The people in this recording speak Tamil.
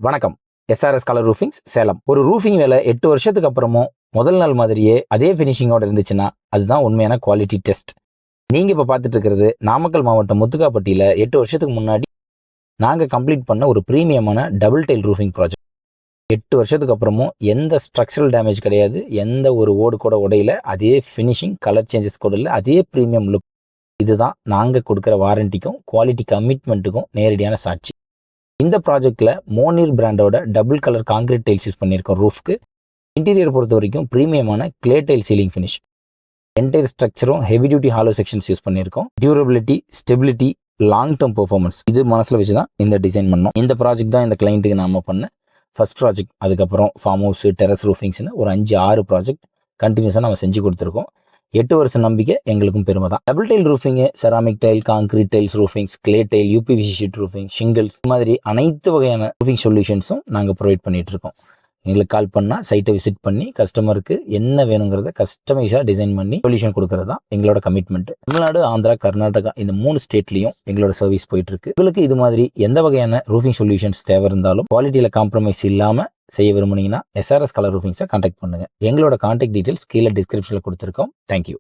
வணக்கம். SRS colour roofings Salem. ஒரு ரூஃபிங் வேலை 8 வருஷத்துக்கு அப்புறமும் முதல் நாள் மாதிரியே அதே ஃபினிஷிங்கோட இருந்துச்சுன்னா அதுதான் உண்மையான குவாலிட்டி டெஸ்ட். நீங்க இப்ப பார்த்துட்டு இருக்கிறது நாமக்கல் மாவட்டம் முத்துக்காப்பட்டியில 8 வருஷத்துக்கு முன்னாடி நாங்க கம்ப்ளீட் பண்ண ஒரு பிரீமியமான டபுள் டைல் ரூஃபிங் ப்ராஜெக்ட். 8 வருஷத்துக்கு அப்புறமும் எந்த ஸ்ட்ரக்சரல் டேமேஜ் கிடையாது, எந்த ஒரு ஓடு கூட உடையில, அதே ஃபினிஷிங், கலர் சேஞ்சஸ் கூட இல்லை, அதே பிரீமியம் லுக். இதுதான் நாங்க கொடுக்குற வாரண்டிக்கும் குவாலிட்டி கமிட்மெண்ட்டுக்கும் நேரடியான சாட்சி. இந்த ப்ராஜெக்ட்ல மோனிர் பிராண்டோட double colour concrete tiles use பண்ணியிருக்கோம். ரூஃப்க்கு இன்டீரியர் பொறுத்த வரைக்கும் ப்ரீமியமான clay tile ceiling finish. Entire ஸ்ட்ரக்சரும் heavy duty hollow sections use பண்ணியிருக்கோம். Durability, stability, long term performance இது மனசில் வச்சு தான் இந்த டிசைன் பண்ணோம். இந்த ப்ராஜெக்ட் தான் இந்த கிளைண்ட்டுக்கு நாம பண்ண ஃபர்ஸ்ட் ப்ராஜெக்ட். அதுக்கப்புறம் ஃபார்ம் ஹவுஸ், டெரஸ் ரூஃபிங்ஸ்னு ஒரு 5-6 ப்ராஜெக்ட் கண்டினியூஸாக நம்ம செஞ்சு கொடுத்துருக்கோம். 8 வருஷம் நம்பிக்கை எங்களுக்கும் பெருமை தான். Double tile roofing, ceramic tile, concrete tiles roofings, clay tile, UPVC sheet roofing, shingles மாதிரி அனைத்து வகையான ரூஃபிங் சொல்யூஷன்ஸும் நாங்கள் ப்ரொவைட் பண்ணிட்டு இருக்கோம். எங்களுக்கு கால் பண்ணால் சைட்டை விசிட் பண்ணி கஸ்டமருக்கு என்ன வேணுங்கிறத கஸ்டமைஸாக டிசைன் பண்ணி சொல்யூஷன் கொடுக்கறது தான் எங்களோட கமிட்மெண்ட். தமிழ்நாடு, ஆந்திரா, கர்நாடகா இந்த 3 ஸ்டேட்லையும் எங்களோட சர்வீஸ் போயிட்டு இருக்கு. உங்களுக்கு இது மாதிரி எந்த வகையான ரூஃபிங் சொல்யூஷன்ஸ் தேவை இருந்தாலும் குவாலிட்டியில் காம்ப்ரமைஸ் இல்லாமல் செய்ய விரும்புனீங்கன்னா எஸ்ஆர்எஸ் கலர் ரூஃபிங்ஸை கான்டாக்ட் பண்ணுங்க. எங்களோட கான்டாக்ட் டீடைல்ஸ் கீழே டிஸ்கிரிப்ஷனில் கொடுத்துருக்கோம். தேங்க்யூ.